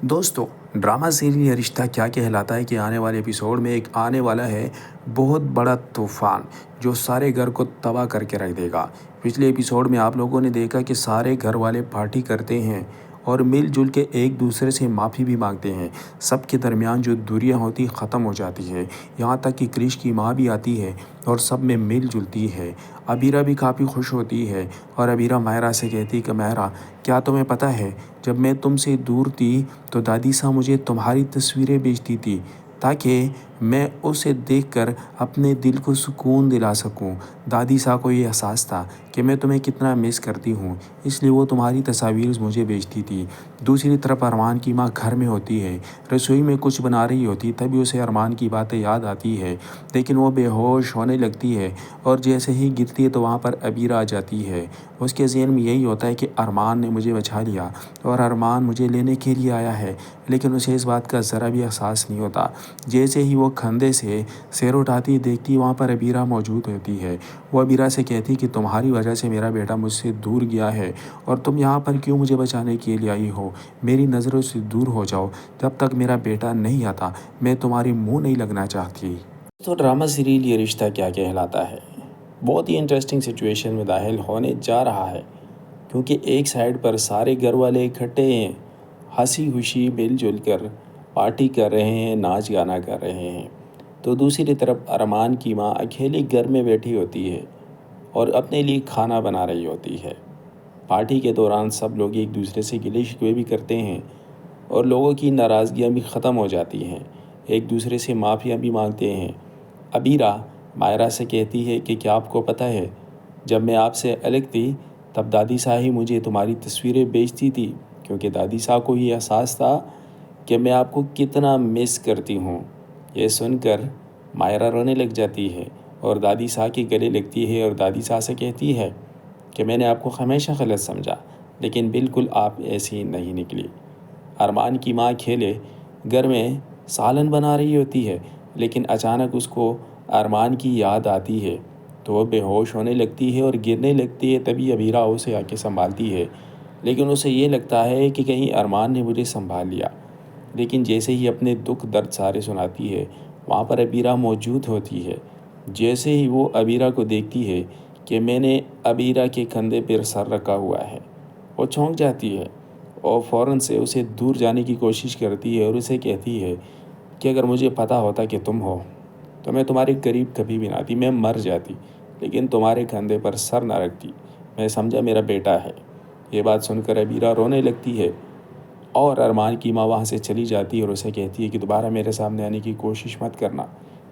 दोस्तों, drama serial ये रिश्ता क्या कहलाता है कि आने वाले एपिसोड में एक आने वाला है बहुत बड़ा तूफान जो सारे घर को तबाह करके रख देगा। पिछले एपिसोड में आप लोगों ने देखा कि सारे घर वाले पार्टी करते हैं और मिलजुल के एक दूसरे से माफ़ी भी मांगते हैं। सबके दरमियान जो दूरियां होती ख़त्म हो जाती है। यहाँ तक कि क्रिश की माँ भी आती है और सब में मिलजुलती है। अबीरा भी काफ़ी खुश होती है और अबीरा मायरा से कहती है कि मायरा, क्या तुम्हें पता है, जब मैं तुमसे दूर थी तो दादी सा मुझे तुम्हारी तस्वीरें भेजती थी ताकि मैं उसे देखकर अपने दिल को सुकून दिला सकूं। दादी सा को ये एहसास था कि मैं तुम्हें कितना मिस करती हूँ, इसलिए वो तुम्हारी तस्वीर मुझे भेजती थी। दूसरी तरफ अरमान की माँ घर में होती है, रसोई में कुछ बना रही होती, तभी उसे अरमान की बातें याद आती है, लेकिन वो बेहोश होने लगती है और जैसे ही गिरती है तो वहाँ पर अबीरा आ जाती है। उसके ज़हन में यही होता है कि अरमान ने मुझे बचा लिया और अरमान मुझे लेने के लिए आया है, लेकिन उसे इस बात का ज़रा भी एहसास नहीं होता। जैसे ही वो कंधे से सिर उठाती देखती वहाँ पर अबीरा मौजूद होती है। वो अबीरा से कहती कि तुम्हारी वजह से मेरा बेटा मुझसे दूर गया है और तुम यहाँ पर क्यों मुझे बचाने के लिए आई हो। मेरी नज़रों से दूर हो जाओ, जब तक मेरा बेटा नहीं आता मैं तुम्हारी मुँह नहीं लगना चाहती। तो ड्रामा सीरियल ये रिश्ता क्या कहलाता है बहुत ही इंटरेस्टिंग सिचुएशन में दाखिल होने जा रहा है, क्योंकि एक साइड पर सारे घर वाले इकट्ठे हैं, हंसी खुशी मिलजुल कर पार्टी कर रहे हैं, नाच गाना कर रहे हैं। तो दूसरी तरफ अरमान की माँ अकेली घर में बैठी होती है और अपने लिए खाना बना रही होती है। पार्टी के दौरान सब लोग एक दूसरे से गिले शिकवे भी करते हैं और लोगों की नाराज़गियाँ भी ख़त्म हो जाती हैं, एक दूसरे से माफ़िया भी मांगते हैं। अबीरा मायरा से कहती है कि क्या आपको पता है, जब मैं आपसे अलग थी तब दादी सा ही मुझे तुम्हारी तस्वीरें भेजती थी, क्योंकि दादी सा को ये एहसास था कि मैं आपको कितना मिस करती हूँ। ये सुनकर मायरा रोने लग जाती है और दादी सा के गले लगती है और दादी सा से कहती है कि मैंने आपको हमेशा गलत समझा, लेकिन बिल्कुल आप ऐसी नहीं निकली। अरमान की माँ खेले घर में सालन बना रही होती है, लेकिन अचानक उसको अरमान की याद आती है तो वह बेहोश होने लगती है और गिरने लगती है। तभी अबीरा उसे आके संभालती है, लेकिन उसे ये लगता है कि कहीं अरमान ने मुझे संभाल लिया। लेकिन जैसे ही अपने दुख दर्द सारे सुनाती है, वहाँ पर अबीरा मौजूद होती है। जैसे ही वो अबीरा को देखती है कि मैंने अबीरा के कंधे पर सर रखा हुआ है, वो चौंक जाती है और फ़ौरन से उसे दूर जाने की कोशिश करती है और उसे कहती है कि अगर मुझे पता होता कि तुम हो तो मैं तुम्हारे करीब कभी भी ना आती, मैं मर जाती, लेकिन तुम्हारे कंधे पर सर ना रखती। मैं समझा मेरा बेटा है। ये बात सुनकर अबीरा रोने लगती है और अरमान की माँ वहाँ से चली जाती है और उसे कहती है कि दोबारा मेरे सामने आने की कोशिश मत करना,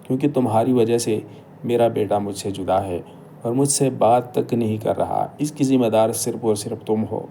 क्योंकि तुम्हारी वजह से मेरा बेटा मुझसे जुदा है और मुझसे बात तक नहीं कर रहा। इसकी ज़िम्मेदार सिर्फ़ और सिर्फ तुम हो।